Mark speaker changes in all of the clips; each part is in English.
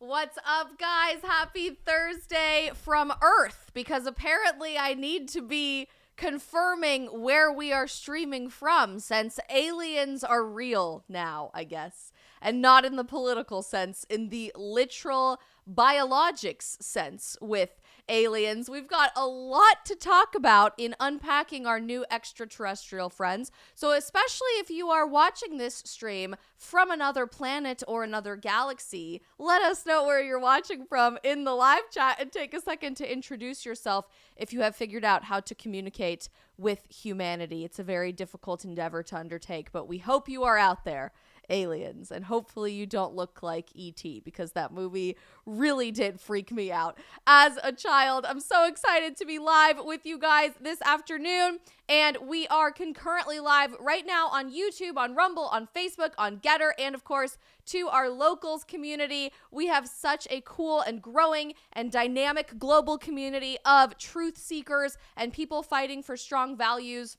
Speaker 1: What's up, guys? Happy Thursday from Earth, because apparently I need to be confirming where we are streaming from, since aliens are real now, I guess. And not in the political sense, in the literal biologics sense with aliens. We've got a lot to talk about in unpacking our new extraterrestrial friends. So especially if you are watching this stream from another planet or another galaxy, let us know where you're watching from in the live chat and take a second to introduce yourself if you have figured out how to communicate with humanity. It's a very difficult endeavor to undertake, but we hope you are out there, aliens, and hopefully you don't look like E.T., because that movie really did freak me out as a child. I'm so excited to be live with you guys this afternoon, and we are concurrently live right now on YouTube, on Rumble, on Facebook, on Getter, and of course to our locals community. We have such a cool and growing and dynamic global community of truth seekers and people fighting for strong values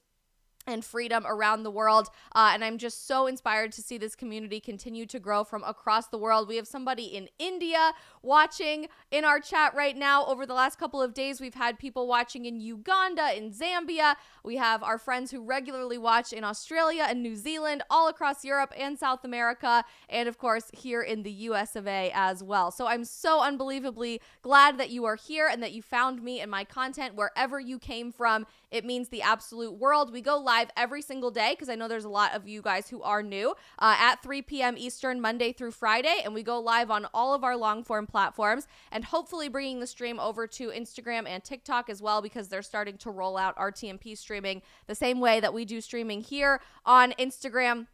Speaker 1: and freedom around the world. And I'm just so inspired to see this community continue to grow from across the world. We have somebody in India watching in our chat right now. Over the last couple of days, we've had people watching in Uganda, in Zambia. We have our friends who regularly watch in Australia and New Zealand, all across Europe and South America, and of course here in the US of A as well. So I'm so unbelievably glad that you are here and that you found me and my content wherever you came from. It means the absolute world. We go live every single day, because I know there's a lot of you guys who are new, at 3 p.m. Eastern, Monday through Friday, and we go live on all of our long form platforms, and hopefully bringing the stream over to Instagram and TikTok as well, because they're starting to roll out RTMP streaming the same way that we do streaming here on Instagram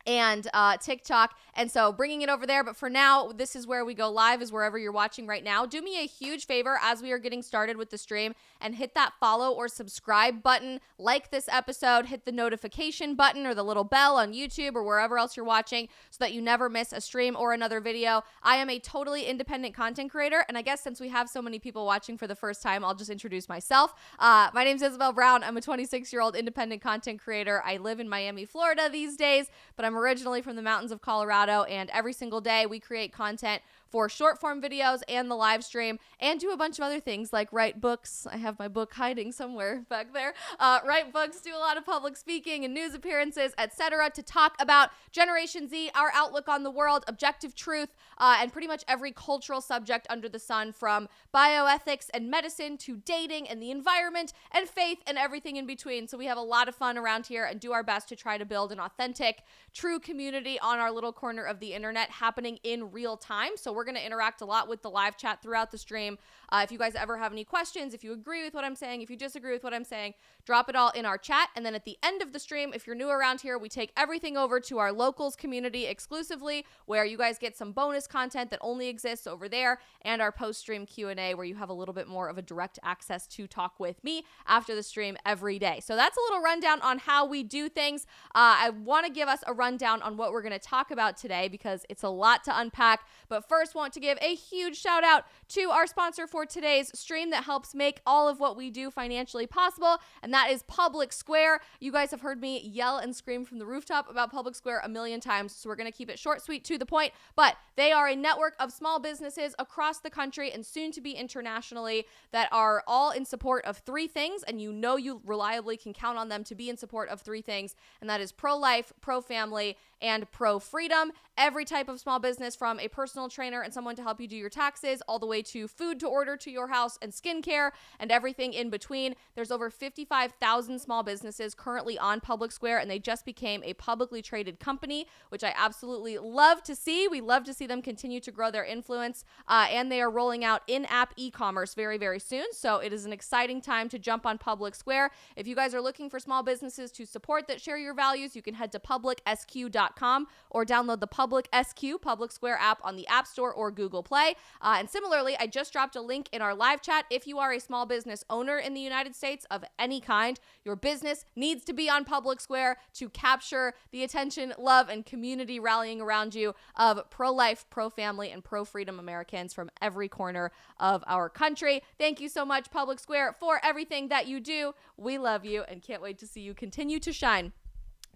Speaker 1: and TikTok, and so bringing it over there. But for now, this is where we go live, is wherever you're watching right now. Do me a huge favor as we are getting started with the stream, and hit that follow or subscribe button, like this episode, hit the notification button or the little bell on YouTube or wherever else you're watching, so that you never miss a stream or another video. I am a totally independent content creator, and I guess since we have so many people watching for the first time, I'll just introduce myself. My name is Isabel Brown. I'm a 26-year-old independent content creator. I live in Miami, Florida these days, but I'm originally from the mountains of Colorado, and every single day we create content for short form videos and the live stream, and do a bunch of other things like write books. I have my book hiding somewhere back there. Write books, do a lot of public speaking and news appearances, etc., to talk about Generation Z, our outlook on the world, objective truth, and pretty much every cultural subject under the sun, from bioethics and medicine to dating and the environment and faith and everything in between. So we have a lot of fun around here and do our best to try to build an authentic, true community on our little corner of the internet, happening in real time. So we're going to interact a lot with the live chat throughout the stream. If you guys ever have any questions, if you agree with what I'm saying, if you disagree with what I'm saying, drop it all in our chat. And then at the end of the stream, if you're new around here, we take everything over to our locals community exclusively, where you guys get some bonus content that only exists over there, and our post-stream Q&A, where you have a little bit more of a direct access to talk with me after the stream every day. So that's a little rundown on how we do things. I want to give us a rundown on what we're going to talk about today, because it's a lot to unpack. But first, want to give a huge shout out to our sponsor for today's stream that helps make all of what we do financially possible, and that is Public Square. You guys have heard me yell and scream from the rooftop about Public Square a million times, so we're going to keep it short, sweet, to the point. But they are a network of small businesses across the country and soon to be internationally that are all in support of three things, and you know you reliably can count on them to be in support of three things, and that is pro-life, pro-family, and pro-freedom. Every type of small business, from a personal trainer and someone to help you do your taxes, all the way to food to order to your house and skincare and everything in between. There's over 55,000 small businesses currently on Public Square, and they just became a publicly traded company, which I absolutely love to see. We love to see them continue to grow their influence, and they are rolling out in-app e-commerce very, very soon. So it is an exciting time to jump on Public Square. If you guys are looking for small businesses to support that share your values, you can head to publicsq.com or download the Public SQ, Public Square app on the App Store or Google Play. And similarly, I just dropped a link in our live chat. If you are a small business owner in the United States of any kind, your business needs to be on Public Square to capture the attention, love, and community rallying around you of pro-life, pro-family, and pro-freedom Americans from every corner of our country. Thank you so much, Public Square, for everything that you do. We love you and can't wait to see you continue to shine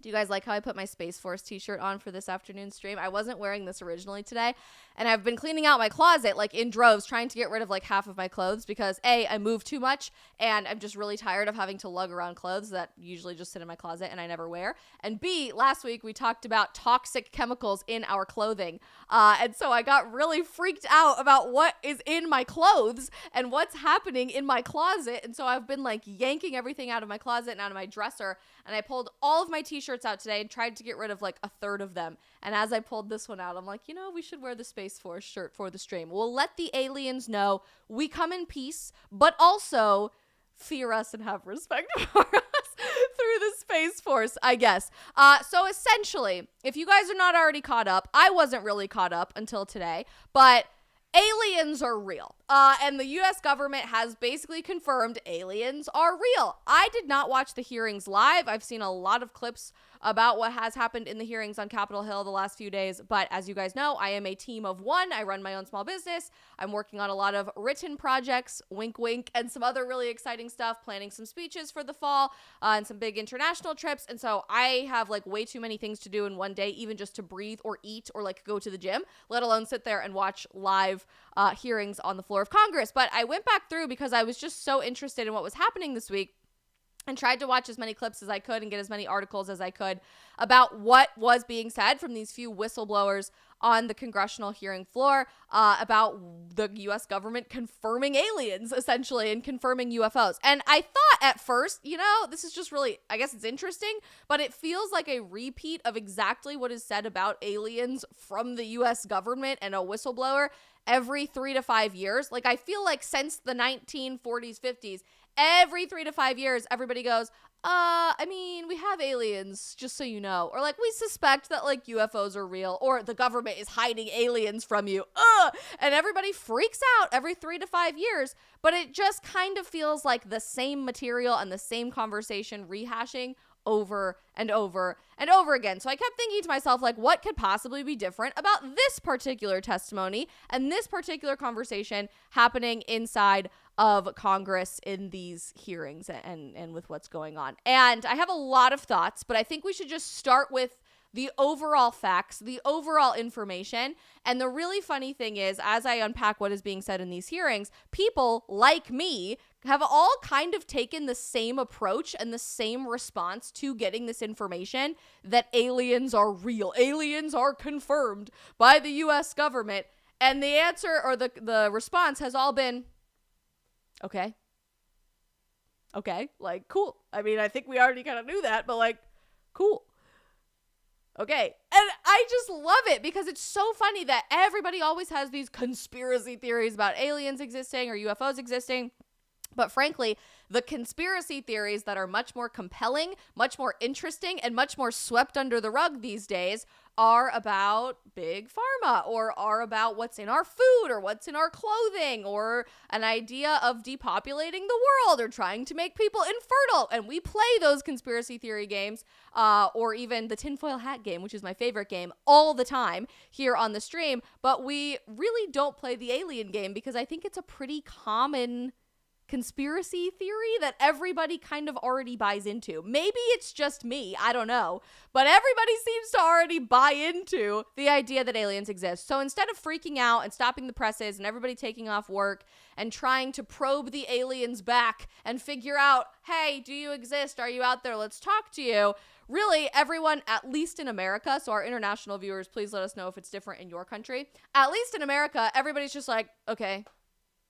Speaker 1: Do you guys like how I put my Space Force t-shirt on for this afternoon stream? I wasn't wearing this originally today, and I've been cleaning out my closet like in droves, trying to get rid of like half of my clothes because A, I move too much, and I'm just really tired of having to lug around clothes that usually just sit in my closet and I never wear. And B, last week we talked about toxic chemicals in our clothing, and so I got really freaked out about what is in my clothes and what's happening in my closet, and so I've been like yanking everything out of my closet and out of my dresser, and I pulled all of my t-shirts out today and tried to get rid of like a third of them. And as I pulled this one out, I'm like, we should wear the Space Force shirt for the stream. We'll let the aliens know we come in peace, but also fear us and have respect for us through the Space Force, I guess. So essentially, if you guys are not already caught up, I wasn't really caught up until today, but aliens are real. And the U.S. government has basically confirmed aliens are real. I did not watch the hearings live. I've seen a lot of clips about what has happened in the hearings on Capitol Hill the last few days. But as you guys know, I am a team of one. I run my own small business. I'm working on a lot of written projects, wink, wink, and some other really exciting stuff, planning some speeches for the fall and some big international trips. And so I have like way too many things to do in one day, even just to breathe or eat or like go to the gym, let alone sit there and watch live hearings on the floor of Congress. But I went back through because I was just so interested in what was happening this week and tried to watch as many clips as I could and get as many articles as I could about what was being said from these few whistleblowers on the congressional hearing floor about the U.S. government confirming aliens, essentially, and confirming UFOs. And I thought at first, this is just really, I guess it's interesting, but it feels like a repeat of exactly what is said about aliens from the U.S. government and a whistleblower every 3 to 5 years. Like, I feel like since the 1940s, 50s, every 3 to 5 years, everybody goes, we have aliens, just so you know. Or like, we suspect that like UFOs are real, or the government is hiding aliens from you. And everybody freaks out every 3 to 5 years, but it just kind of feels like the same material and the same conversation rehashing over and over and over again. So I kept thinking to myself, like, what could possibly be different about this particular testimony and this particular conversation happening inside of Congress in these hearings and with what's going on. And I have a lot of thoughts, but I think we should just start with the overall facts, the overall information. And the really funny thing is, as I unpack what is being said in these hearings, people like me have all kind of taken the same approach and the same response to getting this information, that aliens are real. Aliens are confirmed by the U.S. government. And the answer, or the response, has all been, okay, like, cool. I think we already kind of knew that, but like, cool. Okay. And I just love it because it's so funny that everybody always has these conspiracy theories about aliens existing or UFOs existing. But frankly, the conspiracy theories that are much more compelling, much more interesting, and much more swept under the rug these days are about big pharma, or are about what's in our food or what's in our clothing, or an idea of depopulating the world or trying to make people infertile. And we play those conspiracy theory games, or even the tinfoil hat game, which is my favorite game, all the time here on the stream. But we really don't play the alien game because I think it's a pretty common conspiracy theory that everybody kind of already buys into. Maybe it's just me, I don't know, but everybody seems to already buy into the idea that aliens exist. So instead of freaking out and stopping the presses and everybody taking off work and trying to probe the aliens back and figure out, hey, do you exist? Are you out there? Let's talk to you. Really, everyone, at least in America, so our international viewers, please let us know if it's different in your country. At least in America, everybody's just like, okay,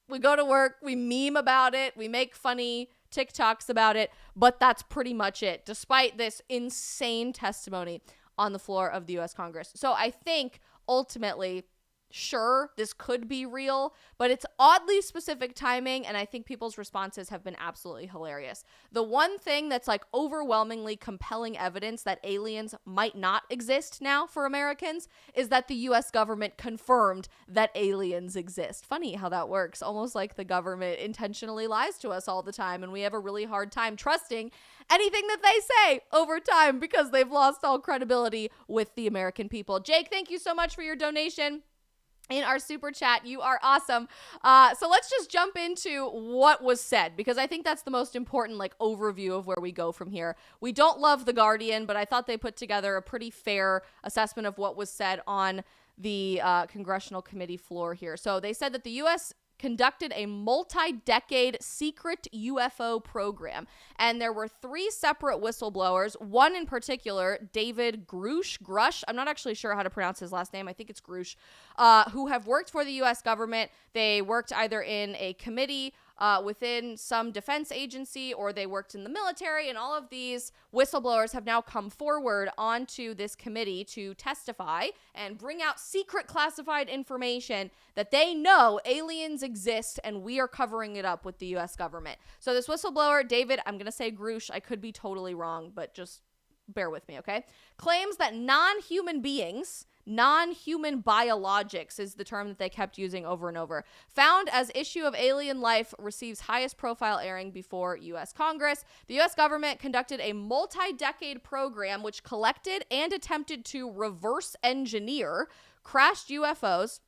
Speaker 1: we go to work, we meme about it, we make funny TikToks about it, but that's pretty much it, despite this insane testimony on the floor of the U.S. Congress. So I think ultimately, sure, this could be real, but it's oddly specific timing, and I think people's responses have been absolutely hilarious. The one thing that's like overwhelmingly compelling evidence that aliens might not exist now for Americans is that the U.S. government confirmed that aliens exist. Funny how that works, almost like the government intentionally lies to us all the time, and we have a really hard time trusting anything that they say over time because they've lost all credibility with the American people. Jake, thank you so much for your donation. in our super chat. You are awesome. So let's just jump into what was said, because I think that's the most important overview of where we go from here. We don't love The Guardian, but I thought they put together a pretty fair assessment of what was said on the congressional committee floor here. So they said that the U.S. conducted a multi-decade secret UFO program, and there were 3 separate whistleblowers, one in particular, David Grush, I'm not actually sure how to pronounce his last name, I think it's Grush, who have worked for the U.S. government. They worked either in a committee within some defense agency, or they worked in the military, and all of these whistleblowers have now come forward onto this committee to testify and bring out secret classified information that they know aliens exist, and we are covering it up with the U.S. government. So this whistleblower, David, I'm going to say Grush, I could be totally wrong, but just bear with me, okay? Claims that non-human biologics is the term that they kept using over and over, found as issue of alien life receives highest profile airing before U.S. Congress. The U.S. government conducted a multi-decade program which collected and attempted to reverse engineer crashed UFOs.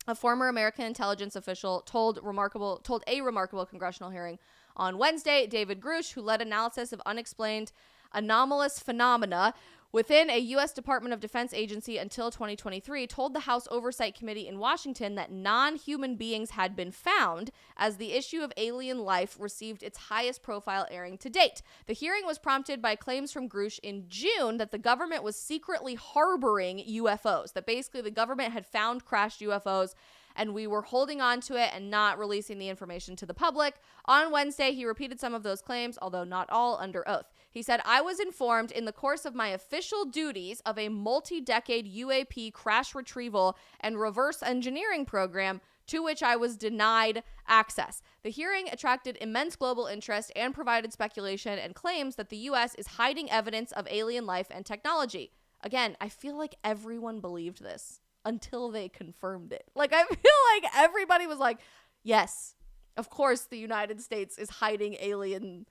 Speaker 1: A former American intelligence official told a remarkable congressional hearing on Wednesday. David Grush, who led analysis of unexplained anomalous phenomena within a U.S. Department of Defense agency until 2023, told the House Oversight Committee in Washington that non-human beings had been found as the issue of alien life received its highest profile airing to date. The hearing was prompted by claims from Grush in June that the government was secretly harboring UFOs, that basically the government had found crashed UFOs and we were holding on to it and not releasing the information to the public. On Wednesday, he repeated some of those claims, although not all, under oath. He said, "I was informed in the course of my official duties of a multi-decade UAP crash retrieval and reverse engineering program to which I was denied access." The hearing attracted immense global interest and provided speculation and claims that the U.S. is hiding evidence of alien life and technology. Again, I feel like everyone believed this until they confirmed it. I feel like everybody was like, yes, of course the United States is hiding alien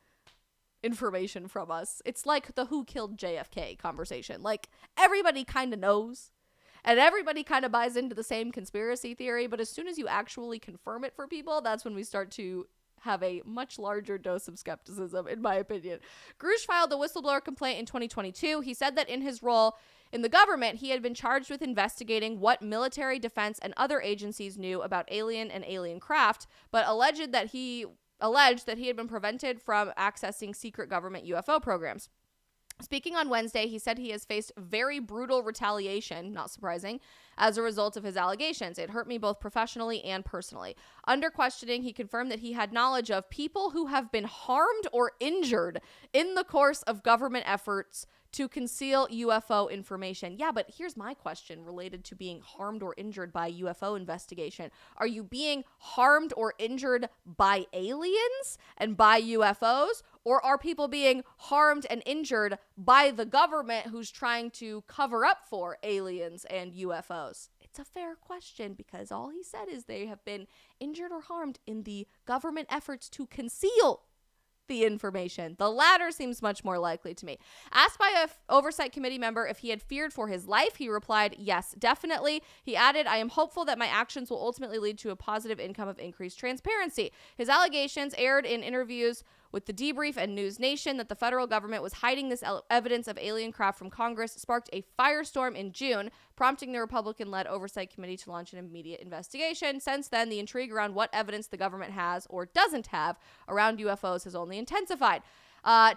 Speaker 1: information from us. It's like the who killed JFK conversation. Everybody kind of knows, and everybody kind of buys into the same conspiracy theory, but as soon as you actually confirm it for people, that's when we start to have a much larger dose of skepticism, in my opinion. Grush filed a whistleblower complaint in 2022. He said that in his role in the government, he had been charged with investigating what military, defense, and other agencies knew about alien and alien craft, but alleged that he had been prevented from accessing secret government UFO programs. Speaking on Wednesday, he said he has faced very brutal retaliation, not surprising, as a result of his allegations. "It hurt me both professionally and personally." Under questioning, he confirmed that he had knowledge of people who have been harmed or injured in the course of government efforts to conceal UFO information. Yeah, but here's my question related to being harmed or injured by UFO investigation. Are you being harmed or injured by aliens and by UFOs? Or are people being harmed and injured by the government who's trying to cover up for aliens and UFOs? It's a fair question, because all he said is they have been injured or harmed in the government efforts to conceal the information. The latter seems much more likely to me. Asked by a oversight committee member if he had feared for his life, he replied, "Yes, definitely." He added, "I am hopeful that my actions will ultimately lead to a positive outcome of increased transparency." His allegations aired in interviews with The Debrief and News Nation that the federal government was hiding this evidence of alien craft from Congress sparked a firestorm in June, prompting the Republican-led Oversight Committee to launch an immediate investigation. Since then, the intrigue around what evidence the government has or doesn't have around UFOs has only intensified.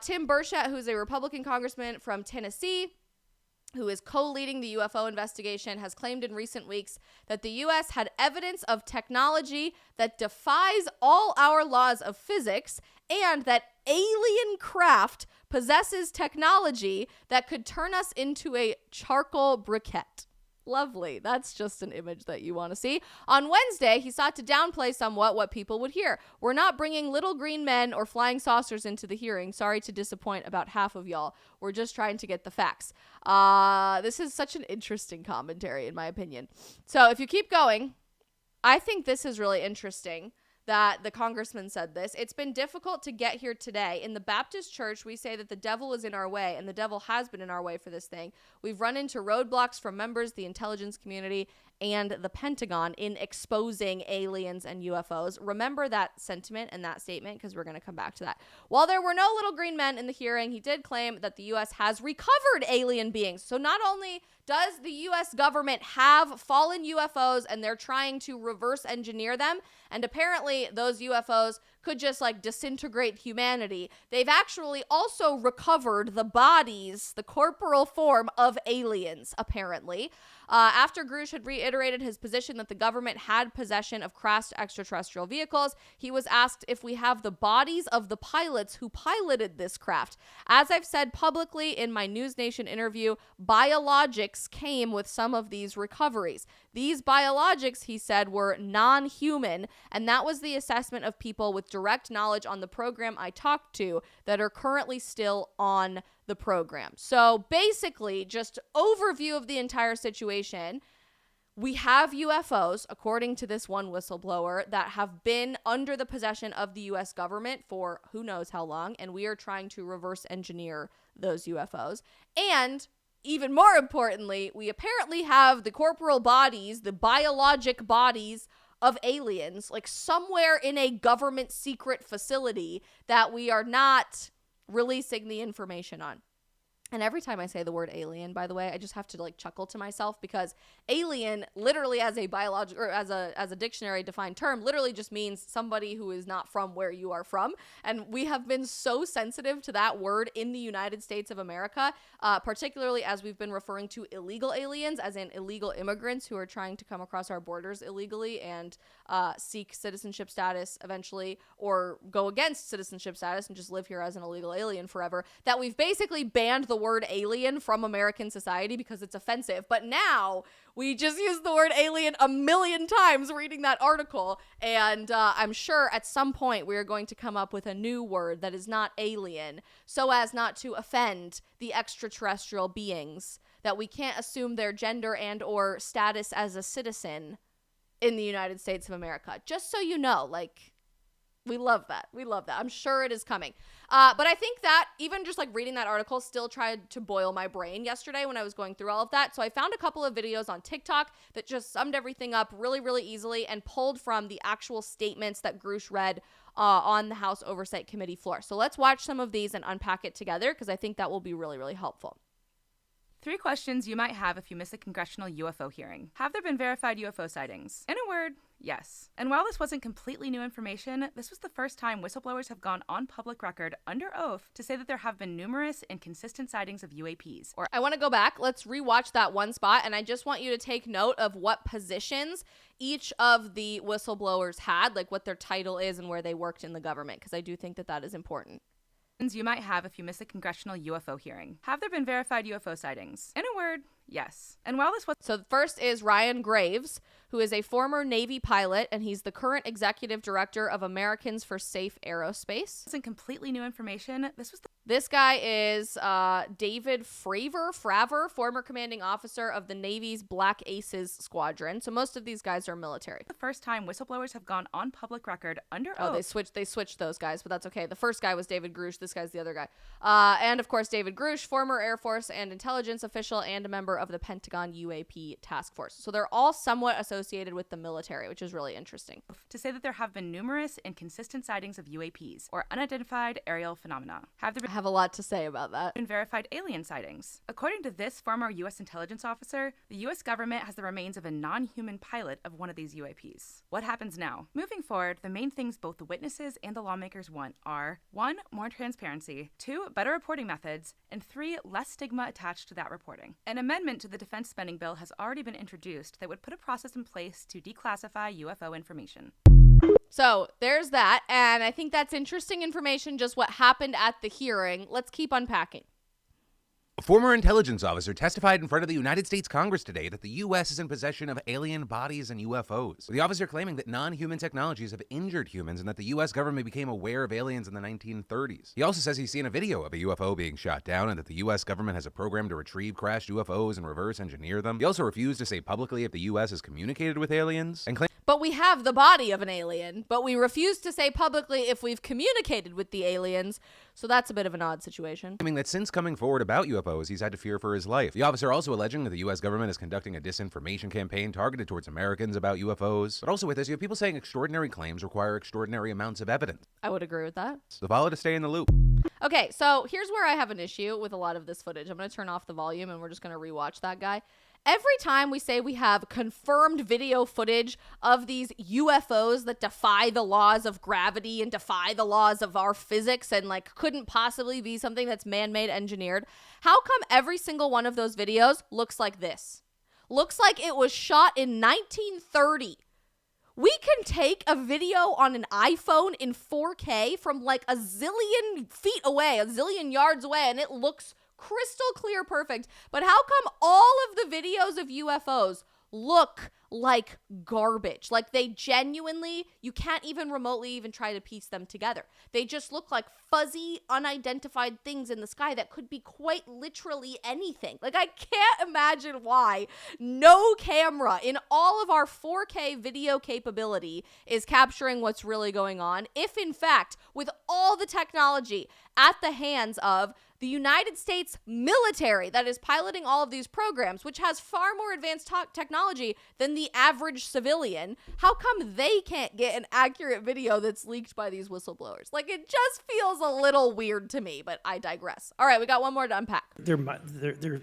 Speaker 1: Tim Burchett, who's a Republican congressman from Tennessee, who is co-leading the UFO investigation, has claimed in recent weeks that the U.S. had evidence of technology that defies all our laws of physics, and that alien craft possesses technology that could turn us into a charcoal briquette. Lovely. That's just an image that you want to see. On Wednesday, he sought to downplay somewhat what people would hear. "We're not bringing little green men or flying saucers into the hearing. Sorry to disappoint about half of y'all. We're just trying to get the facts." This is such an interesting commentary, in my opinion. So if you keep going, I think this is really interesting that the congressman said this. "It's been difficult to get here today. In the Baptist church, we say that the devil is in our way, and the devil has been in our way for this thing. We've run into roadblocks from members of the intelligence community and the Pentagon in exposing aliens and UFOs. Remember that sentiment and that statement, because we're going to come back to that. While there were no little green men in the hearing, he did claim that the U.S. has recovered alien beings. So not only does the U.S. government have fallen UFOs and they're trying to reverse engineer them, and apparently those UFOs could just like disintegrate humanity, they've actually also recovered the bodies, the corporal form of aliens, apparently. After Grush had reiterated his position that the government had possession of crashed extraterrestrial vehicles, he was asked if we have the bodies of the pilots who piloted this craft. As I've said publicly in my News Nation interview, biologics came with some of these recoveries. These biologics, he said, were non-human, and that was the assessment of people with direct knowledge on the program I talked to that are currently still on the program. So basically, just overview of the entire situation. We have UFOs, according to this one whistleblower, that have been under the possession of the U.S. government for who knows how long, and we are trying to reverse engineer those UFOs. And even more importantly, we apparently have the corporal bodies, the biologic bodies of aliens, like somewhere in a government secret facility that we are not releasing the information on. And every time I say the word alien, by the way, I just have to like chuckle to myself, because alien literally as a biological or as a dictionary defined term literally just means somebody who is not from where you are from. And we have been so sensitive to that word in the United States of America, particularly as we've been referring to illegal aliens, as in illegal immigrants who are trying to come across our borders illegally and seek citizenship status eventually, or go against citizenship status and just live here as an illegal alien forever, that we've basically banned the word alien from American society because it's offensive. But now we just use the word alien a million times reading that article, and I'm sure at some point we are going to come up with a new word that is not alien, so as not to offend the extraterrestrial beings, that we can't assume their gender and or status as a citizen in the United States of America. Just so you know, like, we love that. We love that. I'm sure it is coming. But I think that even just like reading that article still tried to boil my brain yesterday when I was going through all of that. So I found a couple of videos on TikTok that just summed everything up really, really easily and pulled from the actual statements that Grush read on the House Oversight Committee floor. So let's watch some of these and unpack it together, because I think that will be really, really helpful.
Speaker 2: 3 questions you might have if you miss a congressional UFO hearing. Have there been verified UFO sightings? In a word, yes. And while this wasn't completely new information, this was the first time whistleblowers have gone on public record under oath to say that there have been numerous and consistent sightings of UAPs.
Speaker 1: I want to go back. Let's rewatch that one spot, and I just want you to take note of what positions each of the whistleblowers had, like what their title is and where they worked in the government, because I do think that that is important.
Speaker 2: You might have if you miss a congressional UFO hearing. Have there been verified UFO sightings? In a word, yes. And while this was...
Speaker 1: So first is Ryan Graves, who is a former Navy pilot, and he's the current executive director of Americans for Safe Aerospace.
Speaker 2: Isn't completely new information.
Speaker 1: This guy is David Fravor, former commanding officer of the Navy's Black Aces Squadron. So most of these guys are military.
Speaker 2: The first time whistleblowers have gone on public record under oath.
Speaker 1: Oh, they switched those guys, but that's okay. The first guy was David Grush. This guy's the other guy. And of course, David Grush, former Air Force and intelligence official and a member of the Pentagon UAP task force. So they're all somewhat associated with the military, which is really interesting.
Speaker 2: To say that there have been numerous and consistent sightings of UAPs, or unidentified aerial phenomena. Have there been...
Speaker 1: I have a lot to say about that.
Speaker 2: Been verified alien sightings. According to this former U.S. intelligence officer, the U.S. government has the remains of a non-human pilot of one of these UAPs. What happens now? Moving forward, the main things both the witnesses and the lawmakers want are 1. More transparency, 2. Better reporting methods, and 3. Less stigma attached to that reporting. An amendment to the defense spending bill has already been introduced that would put a process in place to declassify UFO information.
Speaker 1: So there's that, and I think that's interesting information, just what happened at the hearing. Let's keep unpacking.
Speaker 3: A former intelligence officer testified in front of the United States Congress today that the U.S. is in possession of alien bodies and UFOs. The officer claiming that non-human technologies have injured humans and that the U.S. government became aware of aliens in the 1930s. He also says he's seen a video of a UFO being shot down and that the U.S. government has a program to retrieve crashed UFOs and reverse engineer them. He also refused to say publicly if the U.S. has communicated with aliens and claimed...
Speaker 1: But we have the body of an alien, but we refuse to say publicly if we've communicated with the aliens. So that's a bit of an odd situation.
Speaker 3: Claiming that since coming forward about UFOs, he's had to fear for his life. The officer also alleging that the U.S. government is conducting a disinformation campaign targeted towards Americans about UFOs. But also with this, you have people saying extraordinary claims require extraordinary amounts of evidence.
Speaker 1: I would agree with that.
Speaker 3: So follow to stay in the loop.
Speaker 1: Okay, so here's where I have an issue with a lot of this footage. I'm going to turn off the volume and we're just going to rewatch that guy. Every time we say we have confirmed video footage of these UFOs that defy the laws of gravity and defy the laws of our physics and like couldn't possibly be something that's man-made engineered, how come every single one of those videos looks like this? Looks like it was shot in 1930. We can take a video on an iPhone in 4K from like a zillion feet away, a zillion yards away, and it looks crystal clear perfect. But how come all of the videos of UFOs look like garbage? Like they genuinely, you can't even remotely even try to piece them together. They just look like fuzzy, unidentified things in the sky that could be quite literally anything. Like I can't imagine why no camera in all of our 4K video capability is capturing what's really going on. If in fact, with all the technology at the hands of the United States military that is piloting all of these programs, which has far more advanced technology than the average civilian, how come they can't get an accurate video that's leaked by these whistleblowers? Like, it just feels a little weird to me, but I digress. All right, we got one more to unpack.
Speaker 4: There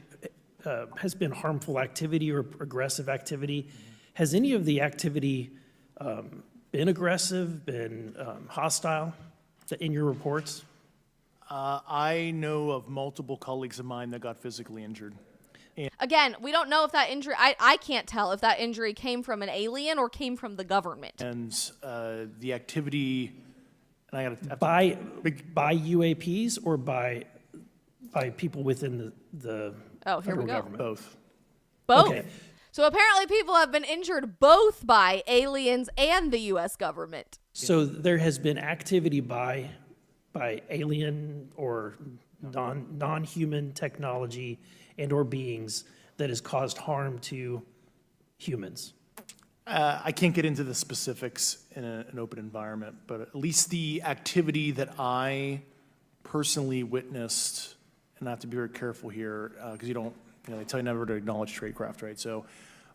Speaker 4: has been harmful activity or aggressive activity. Has any of the activity been aggressive, been hostile in your reports?
Speaker 5: I know of multiple colleagues of mine that got physically injured.
Speaker 1: Again, we don't know if that injury, I can't tell if that injury came from an alien or came from the government.
Speaker 5: And the activity, and I got
Speaker 4: by UAPs or by people within the
Speaker 1: Oh, here we
Speaker 4: federal
Speaker 1: go.
Speaker 4: government?
Speaker 5: both.
Speaker 1: Both.
Speaker 4: Okay.
Speaker 1: So apparently people have been injured both by aliens and the U.S. government.
Speaker 4: So there has been activity by alien or non-human technology and or beings that has caused harm to humans.
Speaker 5: I can't get into the specifics in an open environment, but at least the activity that I personally witnessed, and I have to be very careful here, because they tell you never to acknowledge tradecraft, right? So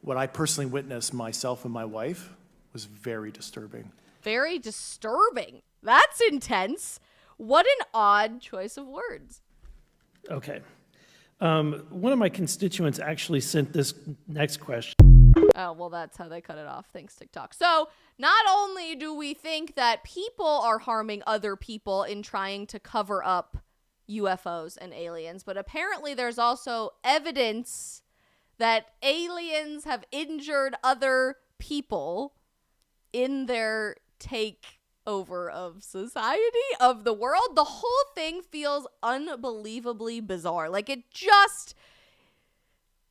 Speaker 5: what I personally witnessed myself and my wife was very disturbing.
Speaker 1: Very disturbing. That's intense. What an odd choice of words.
Speaker 4: Okay. One of my constituents actually sent this next question.
Speaker 1: Oh, well, that's how they cut it off. Thanks, TikTok. So not only do we think that people are harming other people in trying to cover up UFOs and aliens, but apparently there's also evidence that aliens have injured other people in their takeover of society, of the world. The whole thing feels unbelievably bizarre. Like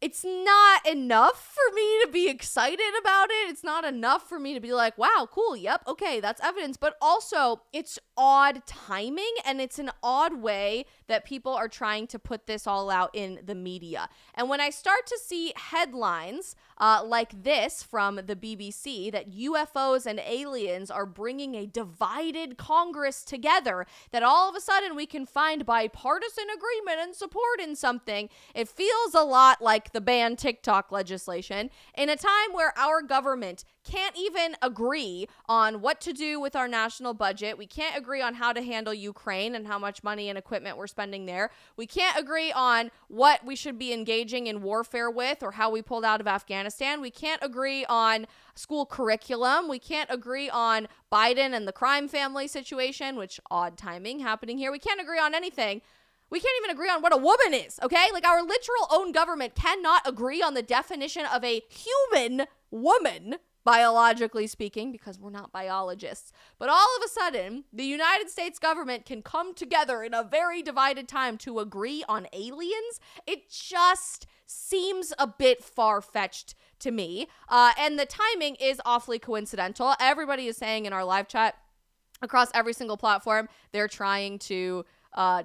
Speaker 1: it's not enough for me to be excited about it. It's not enough for me to be like, wow, cool, yep, okay, that's evidence. But also, it's odd timing, and it's an odd way that people are trying to put this all out in the media. And when I start to see headlines like this from the BBC, that UFOs and aliens are bringing a divided Congress together, that all of a sudden we can find bipartisan agreement and support in something, it feels a lot like the ban TikTok legislation in a time where our government can't even agree on what to do with our national budget. We can't agree on how to handle Ukraine and how much money and equipment we're spending there. We can't agree on what we should be engaging in warfare with or how we pulled out of Afghanistan. We can't agree on school curriculum. We can't agree on Biden and the crime family situation, which odd timing happening here. We can't agree on anything. We can't even agree on what a woman is, okay? Like, our literal own government cannot agree on the definition of a human woman, biologically speaking, because we're not biologists. But all of a sudden, the United States government can come together in a very divided time to agree on aliens. It just seems a bit far-fetched to me. And the timing is awfully coincidental. Everybody is saying in our live chat, across every single platform, they're trying to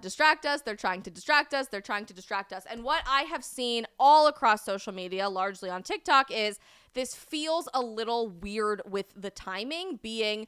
Speaker 1: distract us. They're trying to distract us. And what I have seen all across social media, largely on TikTok, is this feels a little weird with the timing being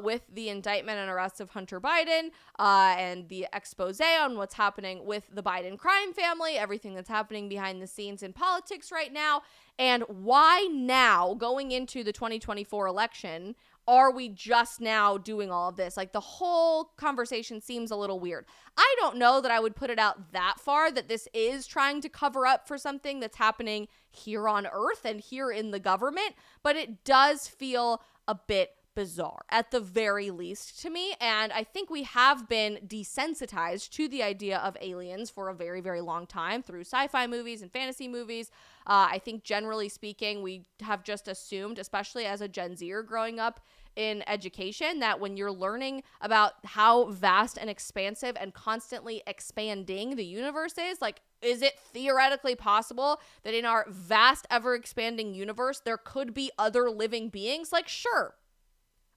Speaker 1: with the indictment and arrest of Hunter Biden and the expose on what's happening with the Biden crime family, everything that's happening behind the scenes in politics right now, and why now, going into the 2024 election, are we just now doing all of this? Like, the whole conversation seems a little weird. I don't know that I would put it out that far that this is trying to cover up for something that's happening here on Earth and here in the government, but it does feel a bit bizarre at the very least to me. And I think we have been desensitized to the idea of aliens for a very, very long time through sci-fi movies and fantasy movies. I think generally speaking, we have just assumed, especially as a Gen Zer growing up in education, that when you're learning about how vast and expansive and constantly expanding the universe is it theoretically possible that in our vast, ever-expanding universe, there could be other living beings? Like, sure.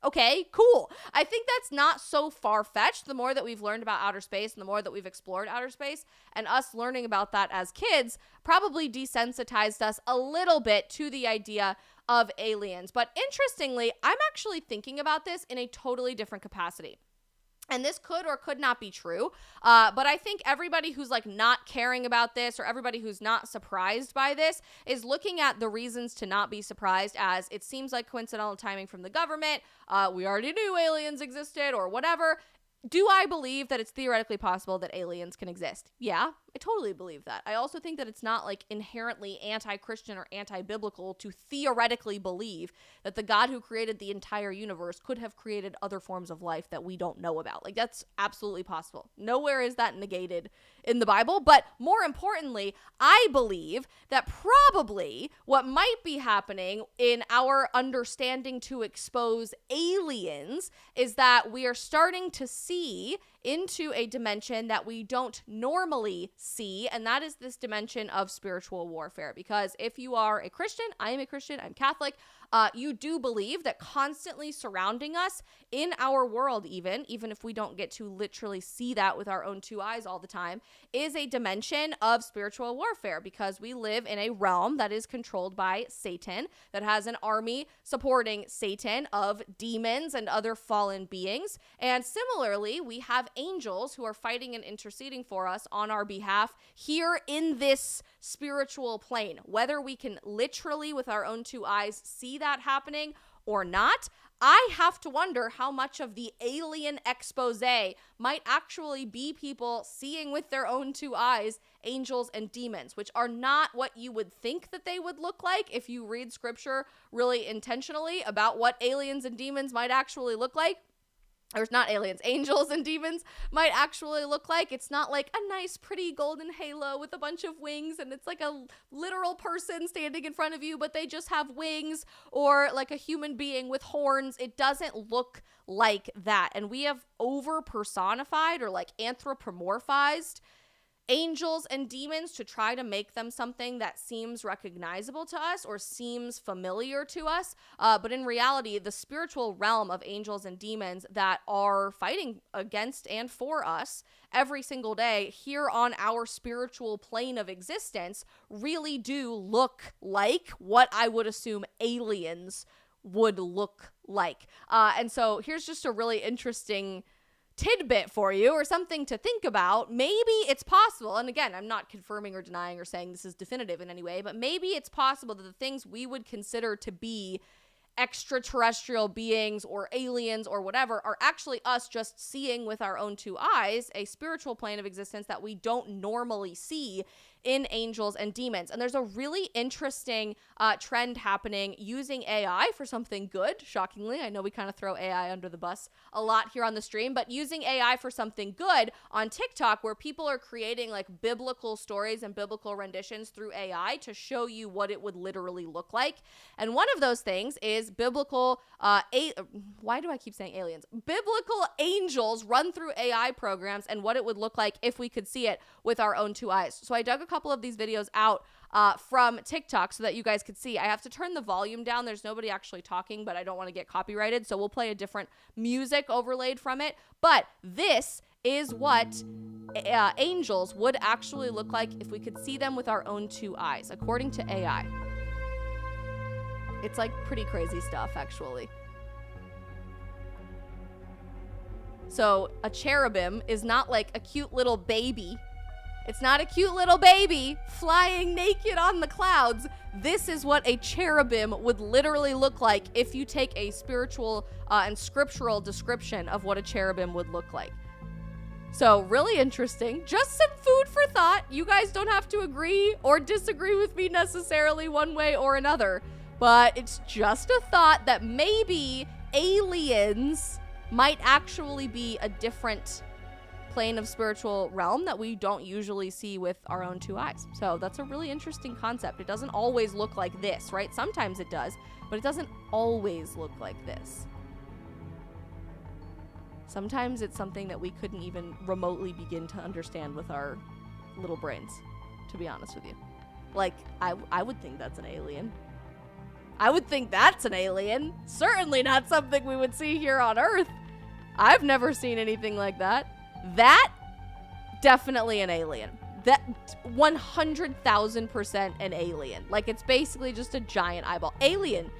Speaker 1: Okay, cool. I think that's not so far-fetched the more that we've learned about outer space and the more that we've explored outer space, and us learning about that as kids probably desensitized us a little bit to the idea of aliens. But interestingly, I'm actually thinking about this in a totally different capacity. And this could or could not be true, but I think everybody who's like not caring about this or everybody who's not surprised by this is looking at the reasons to not be surprised as it seems like coincidental timing from the government, we already knew aliens existed or whatever. Do I believe that it's theoretically possible that aliens can exist? Yeah, I totally believe that. I also think that it's not like inherently anti-Christian or anti-biblical to theoretically believe that the God who created the entire universe could have created other forms of life that we don't know about. Like, that's absolutely possible. Nowhere is that negated in the Bible. But more importantly, I believe that probably what might be happening in our understanding to expose aliens is that we are starting to see into a dimension that we don't normally see, and that is this dimension of spiritual warfare. Because if you are a Christian, I am a Christian, I'm Catholic, you do believe that constantly surrounding us in our world, even if we don't get to literally see that with our own two eyes all the time, is a dimension of spiritual warfare, because we live in a realm that is controlled by Satan, that has an army supporting Satan of demons and other fallen beings. And similarly, we have angels who are fighting and interceding for us on our behalf here in this spiritual plane. Whether we can literally with our own two eyes see that happening or not, I have to wonder how much of the alien expose might actually be people seeing with their own two eyes angels and demons, which are not what you would think that they would look like if you read scripture really intentionally about what aliens and demons might actually look like. Or not aliens, angels and demons might actually look like. It's not like a nice, pretty golden halo with a bunch of wings and it's like a literal person standing in front of you, but they just have wings, or like a human being with horns. It doesn't look like that. And we have over-personified or like anthropomorphized angels and demons to try to make them something that seems recognizable to us or seems familiar to us. But in reality, the spiritual realm of angels and demons that are fighting against and for us every single day here on our spiritual plane of existence really do look like what I would assume aliens would look like. And so here's just a really interesting tidbit for you, or something to think about. Maybe it's possible, and again, I'm not confirming or denying or saying this is definitive in any way, but maybe it's possible that the things we would consider to be extraterrestrial beings or aliens or whatever are actually us just seeing with our own two eyes a spiritual plane of existence that we don't normally see in angels and demons. And there's a really interesting trend happening using AI for something good, shockingly. I know we kind of throw AI under the bus a lot here on the stream, but using AI for something good on TikTok, where people are creating like biblical stories and biblical renditions through AI to show you what it would literally look like. And one of those things is biblical, why do I keep saying aliens? Biblical angels run through AI programs and what it would look like if we could see it with our own two eyes. So I dug a couple of these videos out from TikTok so that you guys could see. I have to turn the volume down. There's nobody actually talking, but I don't want to get copyrighted, so we'll play a different music overlaid from it. But this is what angels would actually look like if we could see them with our own two eyes, according to AI. It's like pretty crazy stuff, actually. So a cherubim is not like a cute little baby. It's not a cute little baby flying naked on the clouds. This is what a cherubim would literally look like if you take a spiritual and scriptural description of what a cherubim would look like. So really interesting. Just some food for thought. You guys don't have to agree or disagree with me necessarily one way or another. But it's just a thought that maybe aliens might actually be a different plane of spiritual realm that we don't usually see with our own two eyes. So that's a really interesting concept. It doesn't always look like this, right? Sometimes it does, but it doesn't always look like this. Sometimes it's something that we couldn't even remotely begin to understand with our little brains, to be honest with you. Like, I would think that's an alien. I would think that's an alien. Certainly not something we would see here on Earth. I've never seen anything like that. That, definitely an alien. That 100,000% an alien. Like, it's basically just a giant eyeball. Alien.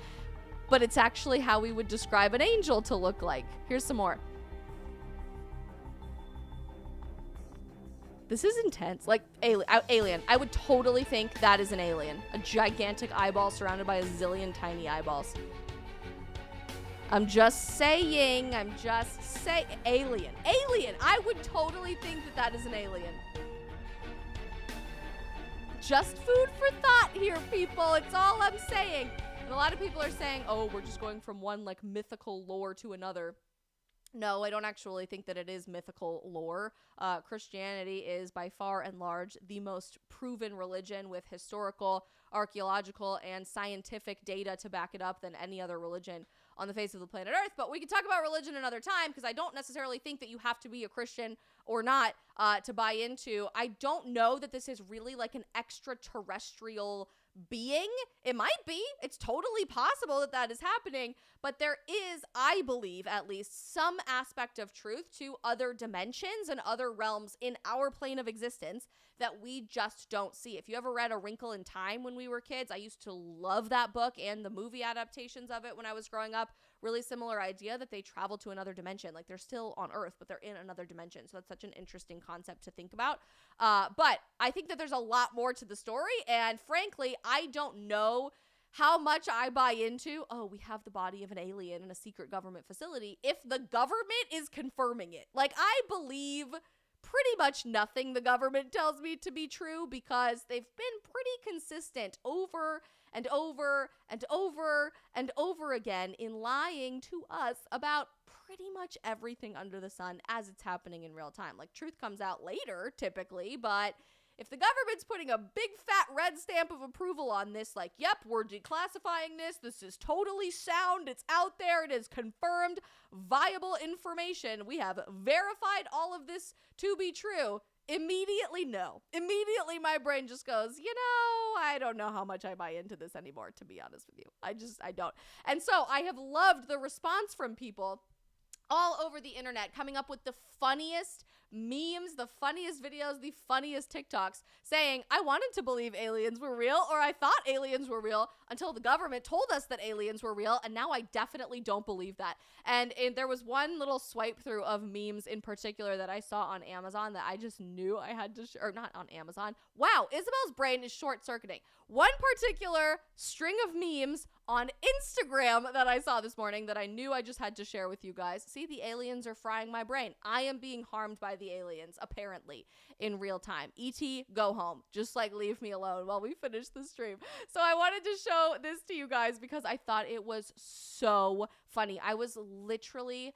Speaker 1: But it's actually how we would describe an angel to look like. Here's some more. This is intense. Like, alien. I would totally think that is an alien. A gigantic eyeball surrounded by a zillion tiny eyeballs. I'm just saying. Alien. Alien. I would totally think that that is an alien. Just food for thought here, people. It's all I'm saying. And a lot of people are saying, oh, we're just going from one, like, mythical lore to another. No, I don't actually think that it is mythical lore. Christianity is by far and large the most proven religion with historical, archaeological, and scientific data to back it up than any other religion on the face of the planet Earth. But we can talk about religion another time, because I don't necessarily think that you have to be a Christian or not to buy into. I don't know that this is really like an extraterrestrial being. It might be. It's totally possible that that is happening, but there is, I believe, at least some aspect of truth to other dimensions and other realms in our plane of existence that we just don't see. If you ever read A Wrinkle in Time when we were kids, I used to love that book and the movie adaptations of it when I was growing up. Really similar idea that they travel to another dimension. Like, they're still on Earth, but they're in another dimension. So that's such an interesting concept to think about. But I think that there's a lot more to the story. And frankly, I don't know how much I buy into, oh, we have the body of an alien in a secret government facility, if the government is confirming it. Like, I believe pretty much nothing the government tells me to be true, because they've been pretty consistent over and over and over and over again in lying to us about pretty much everything under the sun as it's happening in real time. Like, truth comes out later, typically, but if the government's putting a big fat red stamp of approval on this, like, yep, we're declassifying this is totally sound, it's out there, it is confirmed, viable information, we have verified all of this to be true, immediately no. Immediately my brain just goes, I don't know how much I buy into this anymore, to be honest with you. I don't. And so I have loved the response from people all over the internet, coming up with the funniest memes, the funniest videos, the funniest TikToks, saying, I wanted to believe aliens were real, or I thought aliens were real until the government told us that aliens were real, and now I definitely don't believe that. And there was one little swipe through of memes in particular that I saw on Amazon that I just knew I had to or not on Amazon. Wow, Isabel's brain is short-circuiting. One particular string of memes on Instagram that I saw this morning that I knew I just had to share with you guys. See, the aliens are frying my brain. I am being harmed by the aliens, apparently, in real time. E.T., go home. Just, like, leave me alone while we finish the stream. So I wanted to show this to you guys because I thought it was so funny. I was literally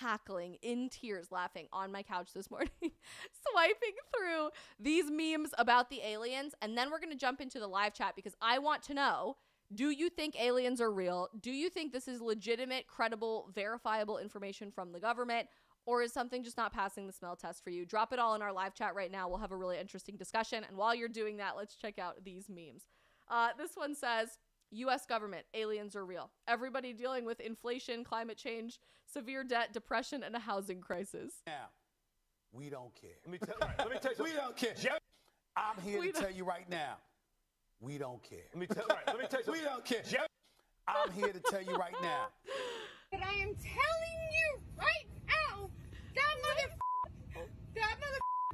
Speaker 1: cackling in tears, laughing on my couch this morning, swiping through these memes about the aliens. And then we're going to jump into the live chat because I want to know, do you think aliens are real? Do you think this is legitimate, credible, verifiable information from the government? Or is something just not passing the smell test for you? Drop it all in our live chat right now. We'll have a really interesting discussion. And while you're doing that, let's check out these memes. This one says, U.S. government, aliens are real. Everybody dealing with inflation, climate change, severe debt, depression, and a housing crisis.
Speaker 6: Now, we don't care. Let me tell you, we don't care. I'm here to tell you right now, we don't care. Let me tell you, we don't care. I'm here to tell you right now.
Speaker 7: But I am telling you right now, that mother